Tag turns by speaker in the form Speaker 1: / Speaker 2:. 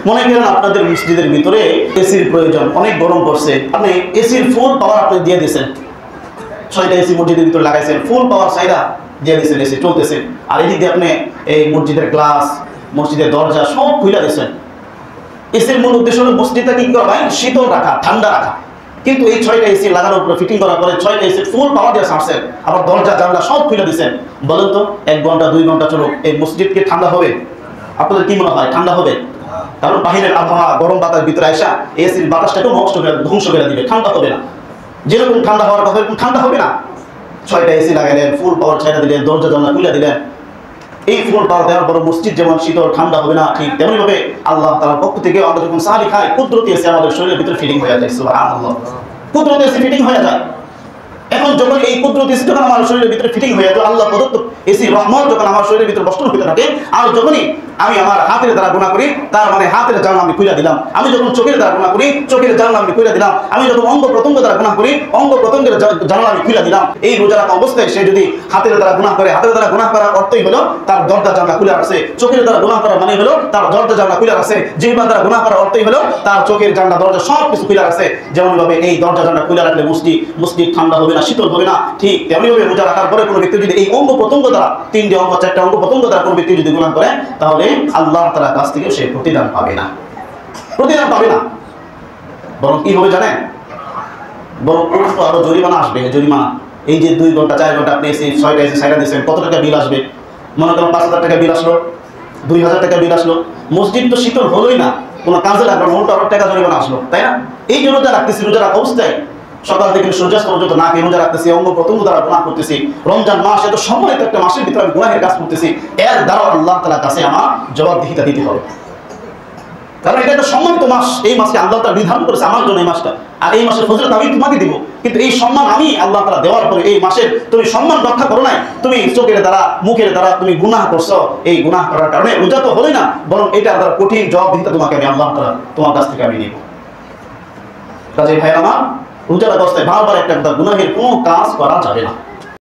Speaker 1: মনে করেন আপনাদের মসজিদের ভিতরে এসির প্রয়োজন, অনেক গরম পড়ছে, আপনি এসির ফুল পাওয়ার আপনি দিয়ে দিয়েছেন, 6টা এসি মসজিদের ভিতরে লাগাইছেন, ফুল পাওয়ার চাহিদা দিয়ে দিয়েছেন, এসি চলতেছে, আর এদিক দিয়ে আপনি এই মসজিদের গ্লাস, মসজিদের দরজা সব খুলে দিয়েছেন। এসির মূল উদ্দেশ্য হলো মসজিদটা কি করা হয়, শীতল রাখা, ঠান্ডা রাখা। কিন্তু এই 6টা এসি লাগানোর উপরে ফিটিং করার পরে 6টা এসি ফুল পাওয়ার দিয়ে ছাড়ছেন, আবার দরজা জানলা সব খুলে দিয়েছেন। বলেন তো 1 ঘন্টা 2 ঘন্টা চলুক, এই মসজিদ কি ঠান্ডা হবে? আপনাদের কি মনে হয় ঠান্ডা হবে? কারণ বাহিরের আবহাওয়া গরম বাতাস ভিতরে আসা এসির বাতাসটাকে নষ্ট করে ধ্বংস করে দিবে, ঠান্ডা হবে না। যেরকম ঠান্ডা হওয়ার কথা এরকম ঠান্ডা হবে না। 6টা এসি লাগাইলেন, ফুল পাওয়ার ছাইড়া দিলেন, দরজা জানলা খুলে দিলেন। এই ফুল পাওয়ার দেওয়ার পর মসজিদ যেমন শীতল ঠান্ডা হবে না, ঠিক তেমনি ভাবে আল্লাহ তাআলার পক্ষ থেকে আমরা যখন সাহারি খাই, কুদরতি এসে আমাদের শরীরের ভিতরে ফিটিং হয়ে যায়। সুবহানাল্লাহ, কুদরতি এসে ফিটিং হয়ে যায়। এখন যখন এই কুদরতি এসি যখন আমার শরীরের ভিতরে ফিটিং হয়ে যায়, আল্লাহ প্রদত্ত এসি রহমত যখন আমার শরীরের ভিতরে বসন হতে থাকে, আর যখনই আমি আমার হাতের দ্বারা গুনাহ করি, তার মানে হাতের জানলা আমি খুলে দিলাম। আমি যখন চোখের দ্বারা গুনাহ করি, চোখের জানলা আমি খুলে দিলাম। আমি যখন অঙ্গ প্রত্যঙ্গ দ্বারা গুনাহ করি, অঙ্গ প্রত্যঙ্গের জানলা আমি খুলে দিলাম। এই রোজা রাখা অবস্থায় সে যদি হাতের দ্বারা গুনাহ করে, হাতের দ্বারা গুনাহ করার অর্থই হলো তার দরজা জানলা খুলে রাখছে। চোখের দ্বারা গুনাহ করার মানে হলো তার দরজা জানলা খুলে রাখছে। জিহ্বার দ্বারা গুনাহ করার অর্থই হলো তার চোখের জানলা দরজা সব কিছু খুলে রাখছে। যেমন ভাবে এই দরজা জানলা খুলে রাখলে মসজিদ ঠান্ডা হবে না, শীতল হবে না, ঠিক তেমনি ভাবে রোজা রাখার পরে কোনো ব্যক্তি যদি এই অঙ্গ প্রত্যঙ্গ দ্বারা 3টি অঙ্গ 4টা অঙ্গ প্রত্যঙ্গ দ্বারা কোনো ব্যক্তি যদি গুনাহ করে, তাহলে আল্লাহ তাআলার কাছ থেকে সে প্রতিদান পাবে না, প্রতিদান পাবে না। বরং কি হবে জানেন, বরং আরো জরিমানা আসবে। জরিমানা এই যে 2 ঘন্টা 4 ঘন্টা আপনি এসে 6টা এসে সাইডা দিয়েছেন, কত টাকা বিল আসবে? মনে করেন 5000 টাকা বিল আসলো, 2000 টাকা বিল আসলো। মসজিদ তো শীতল হলোই না, কোনো কাজে লাগলো না, উল্টো আরো টাকা জরিমানা আসলো, তাই না? এই যে রোজা রাখতেছি, রোজা রাখা অবস্থায় সকাল থেকে সূর্যাস্ত পর্যন্ত না খেয়ে রোজা রাখতেছি, অঙ্গ প্রত্যঙ্গ দ্বারা গুনাহ করতেছি। রমজান মাস এত সম্মানিত একটা মাসের ভিতরে আমি গুনাহের কাজ করতেছি, এর দ্বারা আল্লাহ তাআলার কাছে আমার জবাবদিহিতা দিতে হবে। কারণ এটা একটা সম্মানিত মাস, এই মাসকে আল্লাহ তাআলা বিধান করেছে আমার জন্য এই মাসটা, আর এই মাসের ফজিলত আমি তোমাকে দিব। কিন্তু এই সম্মান আমি আল্লাহ তাআলা দেওয়ার পরে এই মাসের তুমি সম্মান রক্ষা করো নাই, তুমি চোখের দ্বারা মুখের দ্বারা তুমি গুনাহ করছো। এই গুনাহ করার কারণে রোজা তো হলোই না, বরং এটা দ্বারা কঠিন জবাবদিহিতা তোমাকে আমি আল্লাহ তাআলা তোমার কাছ থেকে আমি নিব। কাজেই ভাই আমার, রোজার অবস্থায় বারবার একটা গুনাহের কোনো কাজ করা যাবে না।